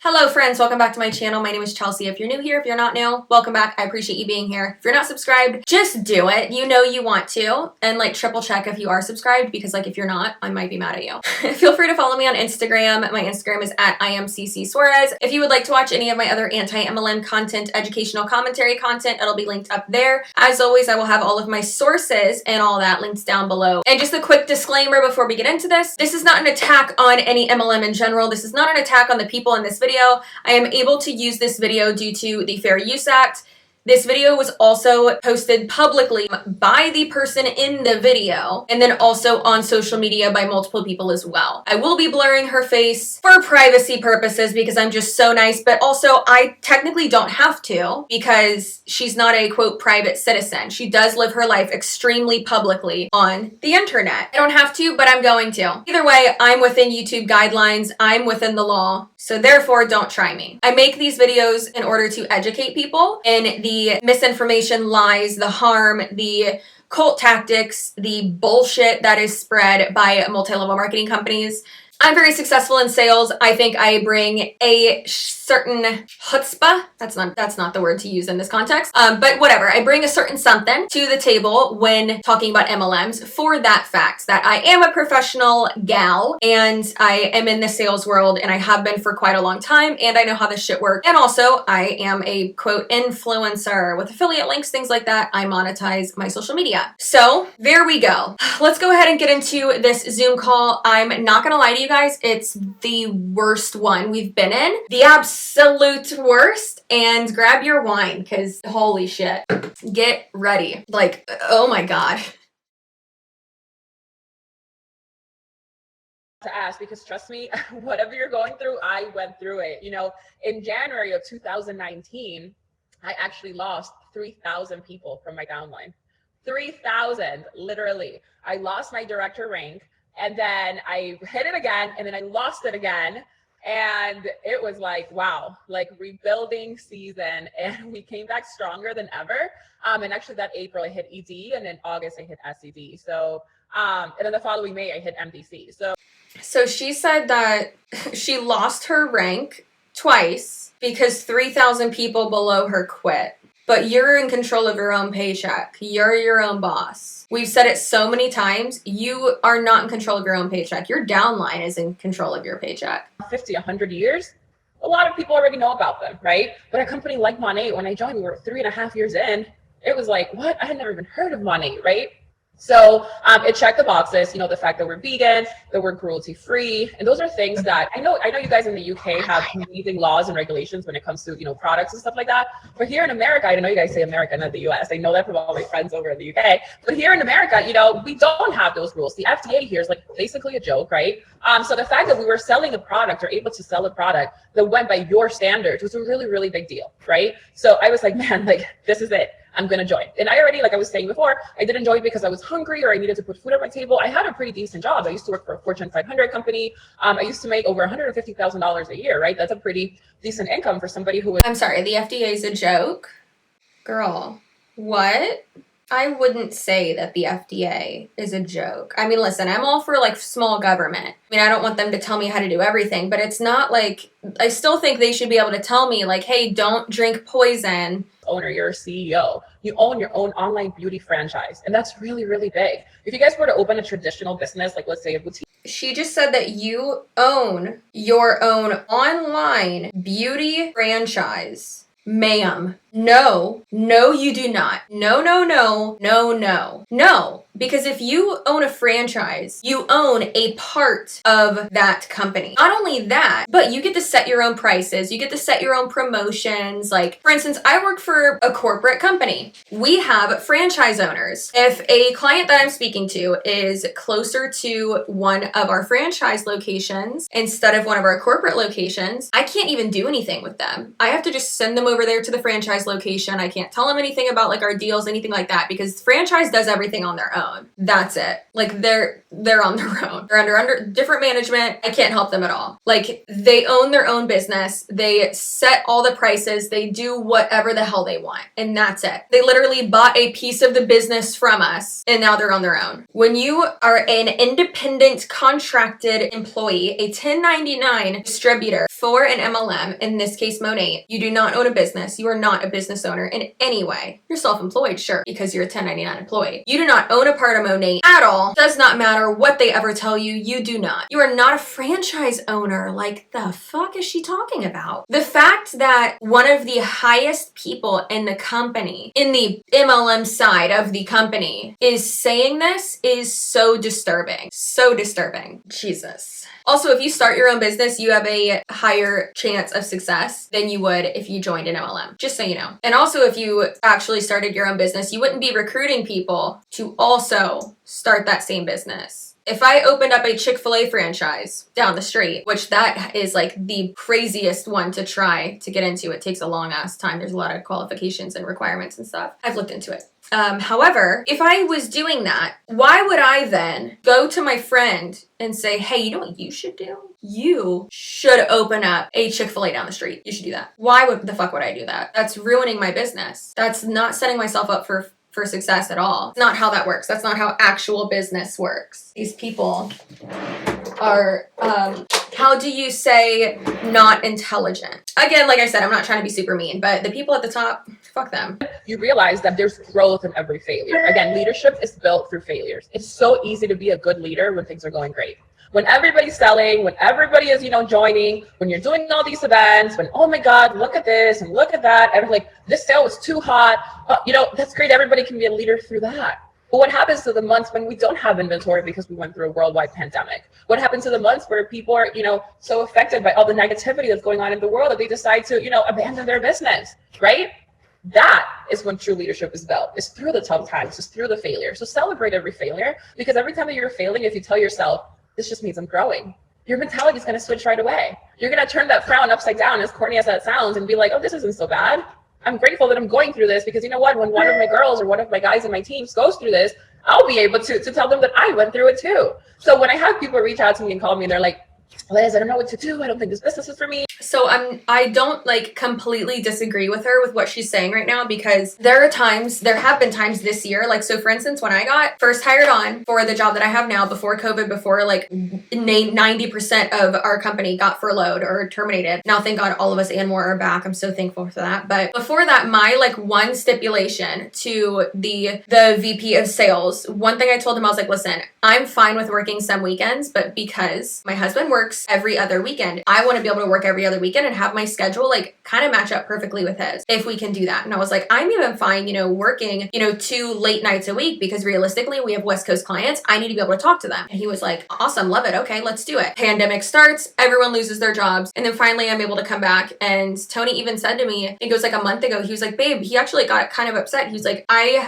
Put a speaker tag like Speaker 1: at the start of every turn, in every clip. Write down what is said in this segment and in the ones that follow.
Speaker 1: Hello friends, welcome back to my channel. My name is Chelsea. If you're new here, if you're not new, welcome back. I appreciate you being here. If you're not subscribed, just do it. You know you want to. And like triple check if you are subscribed because like if you're not, I might be mad at you. Feel free to follow me on Instagram. My Instagram is at CCsuarez. If you would like to watch any of my other anti-MLM content, educational commentary content, it'll be linked up there. As always, I will have all of my sources and all that links down below. And just a quick disclaimer before we get into this. This is not an attack on any MLM in general. This is not an attack on the people in this video. I am able to use this video due to the Fair Use Act. This video was also posted publicly by the person in the video and then also on social media by multiple people as well. I will be blurring her face for privacy purposes because I'm just so nice, but also I technically don't have to because she's not a quote private citizen. She does live her life extremely publicly on the internet. I don't have to, but I'm going to. Either way, I'm within YouTube guidelines. I'm within the law. So therefore, don't try me. I make these videos in order to educate people in the misinformation, lies, the harm, the cult tactics, the bullshit that is spread by multi-level marketing companies. I'm very successful in sales. I think I bring a certain chutzpah. That's not the word to use in this context. But whatever. I bring a certain something to the table when talking about MLMs for that fact that I am a professional gal and I am in the sales world and I have been for quite a long time and I know how this shit works. And also I am a quote influencer with affiliate links, things like that. I monetize my social media. So there we go. Let's go ahead and get into this Zoom call. I'm not gonna lie to you guys, it's the worst one we've been in. The absolute worst. And grab your wine because holy shit. Get ready. Like, oh my God.
Speaker 2: To ask because trust me, whatever you're going through, I went through it. You know, in January of 2019, I actually lost 3,000 people from my downline. 3,000, literally. I lost my director rank. And then I hit it again, and then I lost it again. And it was like, wow, like rebuilding season. And we came back stronger than ever. And actually that April I hit ED, and then August I hit SED. So, and then the following May I hit MDC.
Speaker 1: So she said that she lost her rank twice because 3,000 people below her quit. But you're in control of your own paycheck. You're your own boss. We've said it so many times. You are not in control of your own paycheck. Your downline is in control of your paycheck.
Speaker 2: 50, 100 years, a lot of people already know about them, right? But a company like Monat, when I joined, we were 3.5 years in. It was like, what? I had never even heard of Monat, right? So it checked the boxes, you know, the fact that we're vegan, that we're cruelty free. And those are things that I know you guys in the UK have amazing laws and regulations when it comes to, you know, products and stuff like that. But here in America, I know you guys say America, not the US. I know that from all my friends over in the UK. But here in America, you know, we don't have those rules. The FDA here is like basically a joke, right? So the fact that we were selling a product or able to sell a product that went by your standards was a really, really big deal, right? So I was like, man, like this is it. I'm going to join. And I already, like I was saying before, I didn't join because I was hungry or I needed to put food on my table. I had a pretty decent job. I used to work for a Fortune 500 company. I used to make over $150,000 a year, right? That's a pretty decent income for somebody who was...
Speaker 1: I'm sorry, the FDA is a joke? Girl, what? I wouldn't say that the FDA is a joke. I mean, listen, I'm all for like small government. I mean, I don't want them to tell me how to do everything, but it's not like, I still think they should be able to tell me like, hey, don't drink poison.
Speaker 2: Owner, you're a CEO. You own your own online beauty franchise. And that's really, really big. If you guys were to open a traditional business, like let's say a boutique.
Speaker 1: She just said that you own your own online beauty franchise. Ma'am, no, you do not. No. Because if you own a franchise, you own a part of that company. Not only that, but you get to set your own prices. You get to set your own promotions. Like, for instance, I work for a corporate company. We have franchise owners. If a client that I'm speaking to is closer to one of our franchise locations instead of one of our corporate locations, I can't even do anything with them. I have to just send them over there to the franchise franchise location. I can't tell them anything about like our deals, anything like that, because franchise does everything on their own. That's it. Like they're on their own. They're under different management. I can't help them at all. Like they own their own business. They set all the prices. They do whatever the hell they want. And that's it. They literally bought a piece of the business from us and now they're on their own. When you are an independent contracted employee, a 1099 distributor for an MLM, in this case Monat, you do not own a business. You are not a business owner in any way. You're self-employed, sure, because you're a 1099 employee. You do not own a part of Monat at all. Does not matter what they ever tell you. You do not. You are not a franchise owner. Like, the fuck is she talking about? The fact that one of the highest people in the company, in the MLM side of the company, is saying this is so disturbing. So disturbing. Jesus. Also, if you start your own business, you have a higher chance of success than you would if you joined an MLM, just so you know. And also, if you actually started your own business, you wouldn't be recruiting people to also start that same business. If I opened up a Chick-fil-A franchise down the street, which that is like the craziest one to try to get into, it takes a long ass time. There's a lot of qualifications and requirements and stuff. I've looked into it. However, if I was doing that, why would I then go to my friend and say, hey, you know what you should do? You should open up a Chick-fil-A down the street. You should do that. Why the fuck would I do that? That's ruining my business. That's not setting myself up for success at all. It's not how that works. That's not how actual business works. These people are, how do you say not intelligent? Again, like I said, I'm not trying to be super mean, but the people at the top, fuck them.
Speaker 2: You realize that there's growth in every failure. Again, leadership is built through failures. It's so easy to be a good leader when things are going great. When everybody's selling, when everybody is, joining, when you're doing all these events, when, oh my God, look at this and look at that. And like, this sale was too hot. That's great. Everybody can be a leader through that. But what happens to the months when we don't have inventory because we went through a worldwide pandemic? What happens to the months where people are, so affected by all the negativity that's going on in the world that they decide to, abandon their business, right? That is when true leadership is built. It's through the tough times. It's through the failure. So celebrate every failure, because every time that you're failing, if you tell yourself, this just means I'm growing, your mentality is going to switch right away. You're going to turn that frown upside down, as corny as that sounds, and be like, oh, this isn't so bad. I'm grateful that I'm going through this, because you know what? When one of my girls or one of my guys in my teams goes through this, I'll be able to tell them that I went through it too. So when I have people reach out to me and call me and they're like, Liz, I don't know what to do. I don't think this business is for me.
Speaker 1: So I don't completely disagree with her with what she's saying right now, because there have been times this year, so for instance, when I got first hired on for the job that I have now before COVID, before 90% of our company got furloughed or terminated. Now, thank God all of us and more are back. I'm so thankful for that. But before that, my one stipulation to the VP of sales, one thing I told him, I was like, listen, I'm fine with working some weekends, but because my husband works every other weekend, I want to be able to work every other weekend and have my schedule kind of match up perfectly with his, if we can do that. And I was like, I'm even fine, working, 2 late nights a week, because realistically we have West Coast clients. I need to be able to talk to them. And he was like, awesome, love it. Okay, let's do it. Pandemic starts, everyone loses their jobs. And then finally I'm able to come back. And Tony even said to me, it goes a month ago, he was like, babe, he actually got kind of upset. He was like,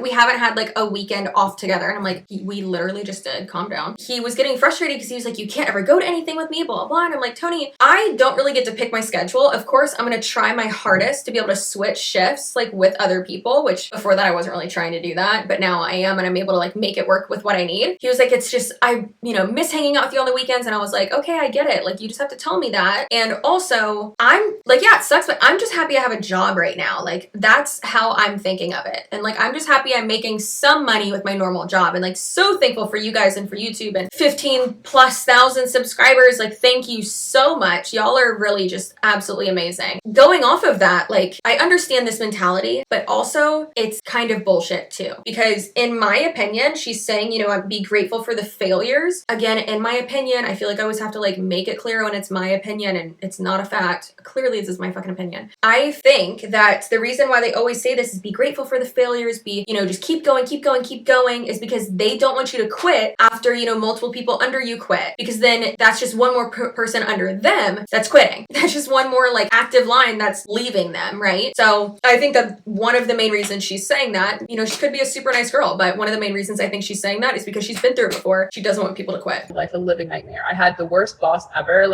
Speaker 1: we haven't had a weekend off together. And I'm like, we literally just did. Calm down. He was getting frustrated because he was like, you can't ever go to anything with me, blah, blah. And I'm like, Tony, I don't really get to pick my schedule. Of course, I'm going to try my hardest to be able to switch shifts with other people, which before that I wasn't really trying to do that, but now I am, and I'm able to make it work with what I need. He was like, it's just, I miss hanging out with you on the weekends. And I was like, okay, I get it. You just have to tell me that. And also I'm yeah, it sucks, but I'm just happy I have a job right now. That's how I'm thinking of it. And I'm just happy I'm making some money with my normal job, and so thankful for you guys and for YouTube and 15,000+ subscribers. Thank you so much. Y'all are really just absolutely amazing. Going off of that, I understand this mentality, but also it's kind of bullshit too. Because in my opinion, she's saying, be grateful for the failures. Again, in my opinion, I feel like I always have to make it clear when it's my opinion and it's not a fact. Clearly, this is my fucking opinion. I think that the reason why they always say this is be grateful for the failures, just keep going, is because they don't want you to quit after, multiple people under you quit. Because then that's just one more person under them that's quitting. That's just one more active line that's leaving them, right? So I think that one of the main reasons she's saying that, she could be a super nice girl, but one of the main reasons I think she's saying that is because she's been through it before. She doesn't want people to quit.
Speaker 2: Life a living nightmare. I had the worst boss ever.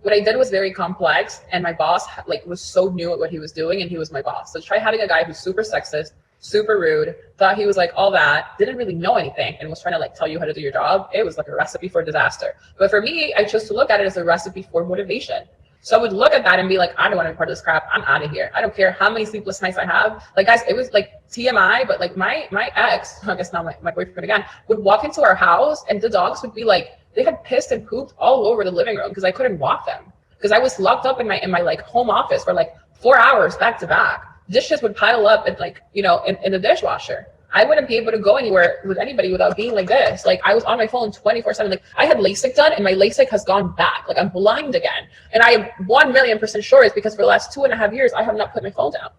Speaker 2: What I did was very complex, and my boss like was so new at what he was doing, and he was my boss. So try having a guy who's super sexist, super rude, thought he was like all that, didn't really know anything, and was trying to like tell you how to do your job. It was like a recipe for disaster. But for me, I chose to look at it as a recipe for motivation. So I would look at that and be like, I don't want to be part of this crap. I'm out of here. I don't care how many sleepless nights I have. Like, guys, it was like TMI, but like my ex, I guess now my boyfriend again, would walk into our house and the dogs would be like, they had pissed and pooped all over the living room because I couldn't walk them. Because I was locked up in my like home office for like 4 hours back to back. Dishes would pile up and like, you know, in the dishwasher. I wouldn't be able to go anywhere with anybody without being like this. Like I was on my phone 24/7. Like I had LASIK done and my LASIK has gone back. Like I'm blind again. And I am 1,000,000% sure it's because for the last 2.5 years, I have not put my phone down.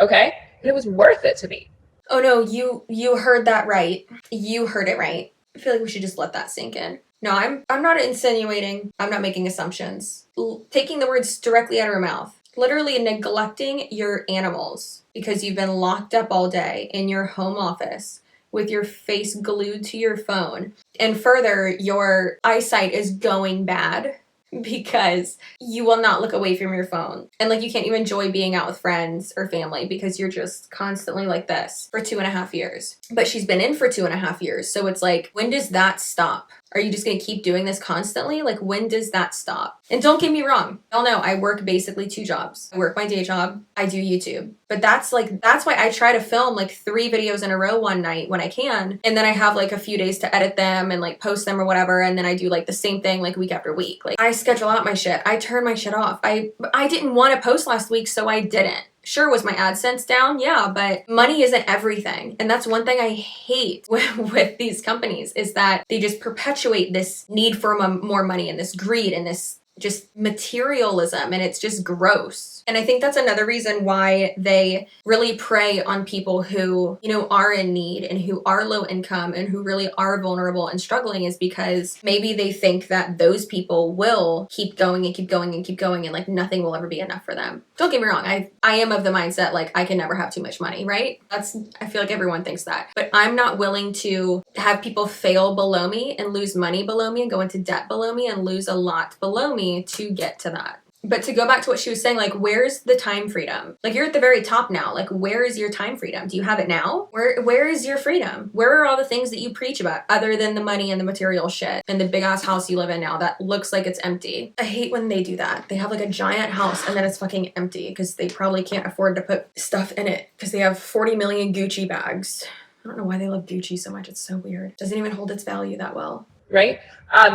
Speaker 2: Okay. And it was worth it to me.
Speaker 1: Oh no, you heard that right. You heard it right. I feel like we should just let that sink in. No, I'm not insinuating. I'm not making assumptions. Taking the words directly out of her mouth. Literally neglecting your animals because you've been locked up all day in your home office with your face glued to your phone. And further, your eyesight is going bad because you will not look away from your phone. And like you can't even enjoy being out with friends or family because you're just constantly like this for 2.5 years. But she's been in for 2.5 years. So it's like, when does that stop? Are you just going to keep doing this constantly? Like, when does that stop? And don't get me wrong. Y'all know I work basically 2 jobs. I work my day job. I do YouTube. But that's why I try to film like 3 videos in a row one night when I can. And then I have like a few days to edit them and like post them or whatever. And then I do like the same thing like week after week. Like I schedule out my shit. I turn my shit off. I didn't want to post last week, so I didn't. Sure, was my AdSense down? Yeah, but money isn't everything. And that's one thing I hate with these companies is that they just perpetuate this need for more money and this greed and this just materialism, and it's just gross. And I think that's another reason why they really prey on people who, you know, are in need and who are low income and who really are vulnerable and struggling, is because maybe they think that those people will keep going and keep going and keep going and like nothing will ever be enough for them. Don't get me wrong, I am of the mindset like I can never have too much money, right? I feel like everyone thinks that. But I'm not willing to have people fail below me and lose money below me and go into debt below me and lose a lot below me to get to that. But to go back to what she was saying, like, where's the time freedom? Like, you're at the very top now. Like, where is your time freedom? Do you have it now? Where is your freedom? Where are all the things that you preach about other than the money and the material shit and the big ass house you live in now that looks like it's empty? I hate when they do that. They have like a giant house and then it's fucking empty because they probably can't afford to put stuff in it because they have 40 million Gucci bags. I don't know why they love Gucci so much. It's so weird. It doesn't even hold its value that well.
Speaker 2: Right?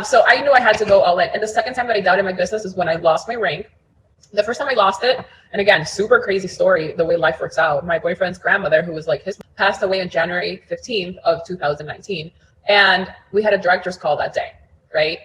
Speaker 2: So I knew I had to go all in. And the second time that I doubted my business is when I lost my ring. The first time I lost it, and again, super crazy story, the way life works out. My boyfriend's grandmother, who was like passed away on January 15th of 2019. And we had a director's call that day, right?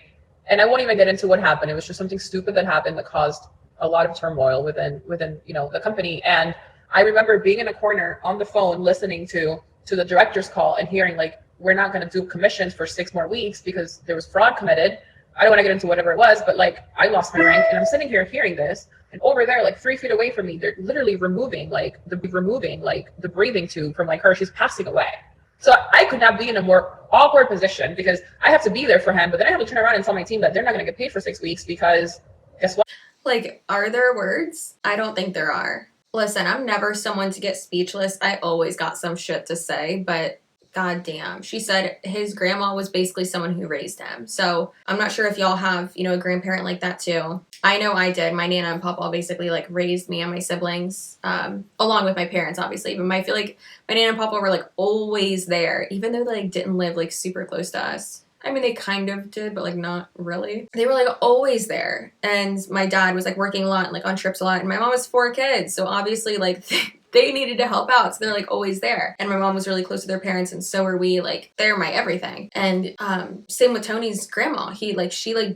Speaker 2: And I won't even get into what happened. It was just something stupid that happened that caused a lot of turmoil within you know, the company. And I remember being in a corner on the phone listening to the director's call and hearing like, we're not going to do commissions for 6 more weeks because there was fraud committed. I don't want to get into whatever it was, but like I lost my rank and I'm sitting here hearing this, and over there, like 3 feet away from me, they're literally removing the breathing tube from like her. She's passing away. So I could not be in a more awkward position because I have to be there for him, but then I have to turn around and tell my team that they're not going to get paid for 6 weeks because guess what?
Speaker 1: Like, are there words? I don't think there are. Listen, I'm never someone to get speechless. I always got some shit to say, but God damn. She said his grandma was basically someone who raised him. So I'm not sure if y'all have, you know, a grandparent like that too. I know I did. My Nana and Papa basically like raised me and my siblings, along with my parents, obviously. But I feel like my Nana and Papa were like always there, even though they like didn't live like super close to us. I mean, they kind of did, but like not really. They were like always there. And my dad was like working a lot and like on trips a lot. And my mom was 4 kids. So obviously like they needed to help out. So they're like always there. And my mom was really close to their parents. And so were we. Like they're my everything. And same with Tony's grandma. She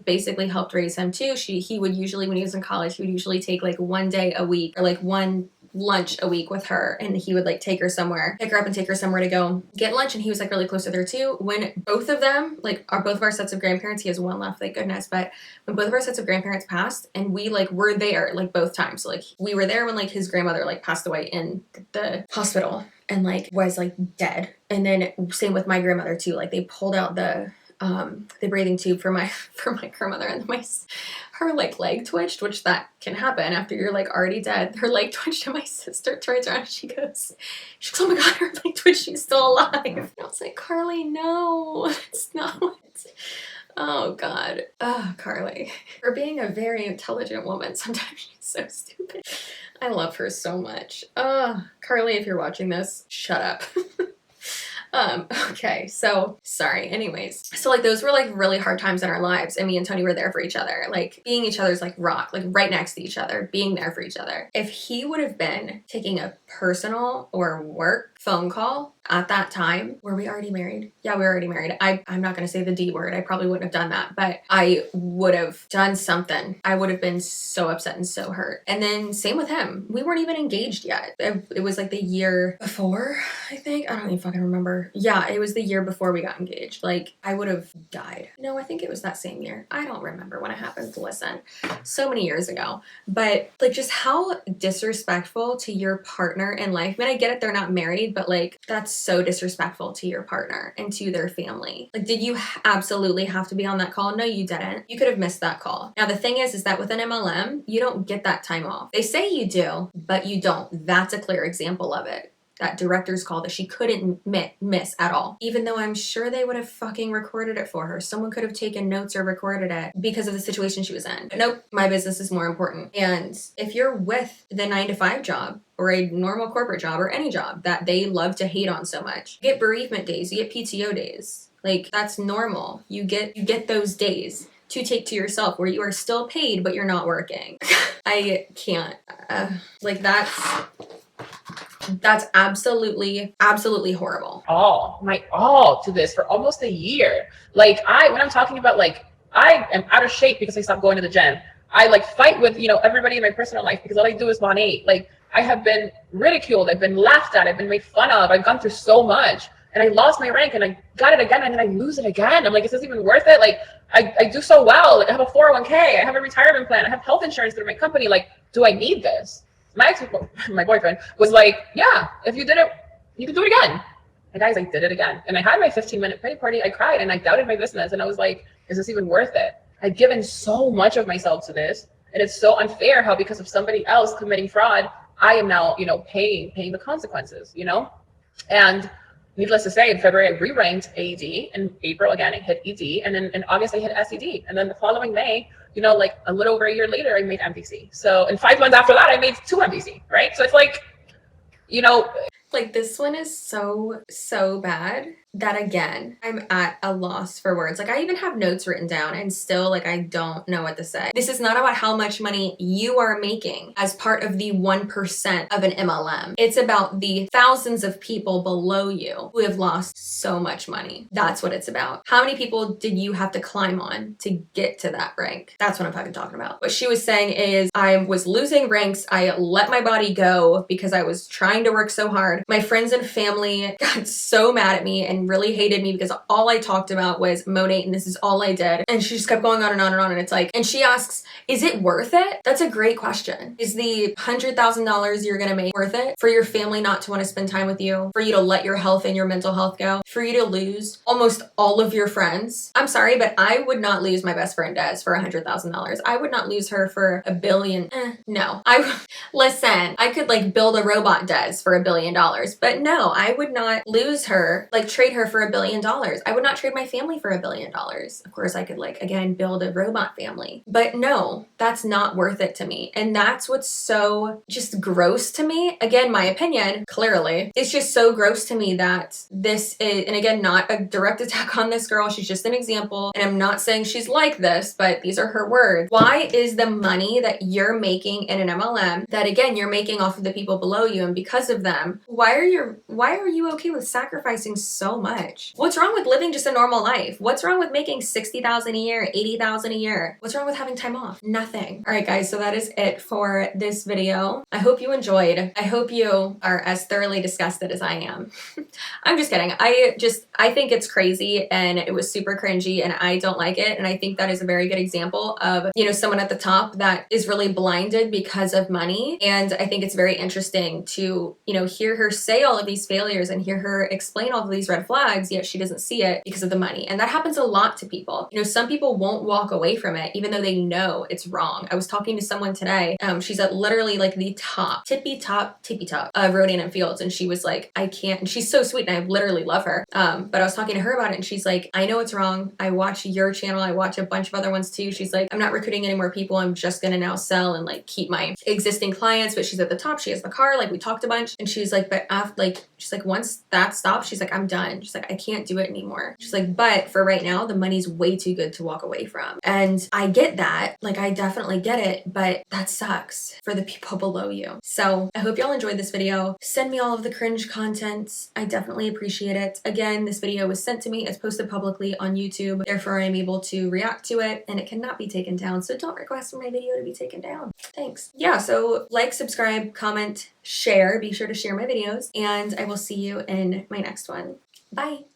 Speaker 1: basically helped raise him too. He would usually, when he was in college, he would usually take like 1 day a week or like one lunch a week with her, and he would like pick her up and take her somewhere to go get lunch, and he was like really close to her too. When both of them both of our sets of grandparents, he has one left, thank goodness, but when both of our sets of grandparents passed, and we like were there like both times, so like we were there when like his grandmother like passed away in the hospital and like was like dead, and then same with my grandmother too, like they pulled out the the breathing tube for my grandmother, and her like leg twitched, which that can happen after you're like already dead. Her leg twitched and my sister turns around and she goes, oh my God, her leg twitched, she's still alive. And I was like, Carly, no, it's not. Oh God. Oh, Carly. For being a very intelligent woman, sometimes she's so stupid. I love her so much. Carly, if you're watching this, shut up. Okay, so sorry. Anyways, so like those were like really hard times in our lives, and me and Tony were there for each other, like being each other's like rock, like right next to each other, being there for each other. If he would have been taking a personal or work phone call at that time, were we already married? Yeah, we were already married. I'm not going to say the D word. I probably wouldn't have done that, but I would have done something. I would have been so upset and so hurt. And then same with him. We weren't even engaged yet. It was like the year before, I think. I don't even fucking remember. Yeah, it was the year before we got engaged. Like, I would have died. No, I think it was that same year. I don't remember when it happened. Listen, so many years ago. But like just how disrespectful to your partner in life. I mean, I get it, they're not married, but like that's so disrespectful to your partner and to their family. Like, did you absolutely have to be on that call? No, you didn't. You could have missed that call. Now, the thing is that with an MLM, you don't get that time off. They say you do, but you don't. That's a clear example of it. That director's call that she couldn't miss at all. Even though I'm sure they would have fucking recorded it for her. Someone could have taken notes or recorded it because of the situation she was in. But nope, my business is more important. And if you're with the 9-to-5 job or a normal corporate job or any job that they love to hate on so much, you get bereavement days, you get PTO days. Like, that's normal. You get those days to take to yourself where you are still paid, but you're not working. I can't. Like, that's absolutely horrible.
Speaker 2: My all to this for almost a year. Like when I'm talking about like, I am out of shape because I stopped going to the gym. I like fight with, everybody in my personal life because all I do is Monat. Like, I have been ridiculed. I've been laughed at. I've been made fun of. I've gone through so much, and I lost my rank and I got it again and then I lose it again. I'm like, is this even worth it? Like, I do so well. Like, I have a 401k. I have a retirement plan. I have health insurance through my company. Like, do I need this? My boyfriend was like, yeah, if you did it, you can do it again. And guys, I did it again. And I had my 15-minute pity party. I cried and I doubted my business. And I was like, is this even worth it? I've given so much of myself to this. And it's so unfair how because of somebody else committing fraud, I am now, paying the consequences, And needless to say, in February, I re-ranked AED. In April, again, I hit ED. And then in August, I hit SED. And then the following May, like a little over a year later, I made MVC. So in 5 months after that, I made 2 MVC, right? So it's like,
Speaker 1: like this one is so bad that again, I'm at a loss for words. Like, I even have notes written down and still like I don't know what to say. This is not about how much money you are making as part of the 1% of an MLM. It's about the thousands of people below you who have lost so much money. That's what it's about. How many people did you have to climb on to get to that rank? That's what I'm fucking talking about. What she was saying is I was losing ranks. I let my body go because I was trying to work so hard. My friends and family got so mad at me and really hated me because all I talked about was Monat and this is all I did. And she just kept going on and on and on. And it's like, and she asks, is it worth it? That's a great question. Is the $100,000 you're gonna make worth it for your family not to want to spend time with you, for you to let your health and your mental health go, for you to lose almost all of your friends? I'm sorry, but I would not lose my best friend Des for $100,000. I would not lose her for $1 billion. No, listen, I could like build a robot Des for $1 billion, but no, I would not lose her, like trade her for $1 billion. I would not trade my family for $1 billion. Of course, I could like, again, build a robot family, but no, that's not worth it to me. And that's what's so just gross to me. Again, my opinion, clearly, it's just so gross to me that this is, and again, not a direct attack on this girl. She's just an example. And I'm not saying she's like this, but these are her words. Why is the money that you're making in an MLM that again, you're making off of the people below you and because of them, why are you okay with sacrificing so much? What's wrong with living just a normal life? What's wrong with making $60,000 a year, $80,000 a year? What's wrong with having time off? Nothing. All right, guys, so that is it for this video. I hope you enjoyed. I hope you are as thoroughly disgusted as I am. I'm just kidding. I think it's crazy and it was super cringy and I don't like it. And I think that is a very good example of, someone at the top that is really blinded because of money. And I think it's very interesting to, hear her her say all of these failures and hear her explain all of these red flags, yet she doesn't see it because of the money. And that happens a lot to people. You know, some people won't walk away from it even though they know it's wrong. I was talking to someone today. She's at literally like the tippy top of Rodan and Fields, and she was like, I can't. And she's so sweet, and I literally love her. But I was talking to her about it, and she's like, I know it's wrong. I watch your channel. I watch a bunch of other ones too. She's like, I'm not recruiting any more people. I'm just gonna now sell and like keep my existing clients. But she's at the top. She has the car. Like we talked a bunch, and she's like, but after she's like, once that stops, she's like, I'm done. She's like, I can't do it anymore. She's like, but for right now, the money's way too good to walk away from. And I get that. Like I definitely get it, but that sucks for the people below you. So I hope y'all enjoyed this video. Send me all of the cringe content. I definitely appreciate it. Again, this video was sent to me. It's posted publicly on YouTube. Therefore, I'm able to react to it and it cannot be taken down. So don't request for my video to be taken down. Thanks. Yeah, so like, subscribe, comment, share. Be sure to share my videos, and I will see you in my next one. Bye.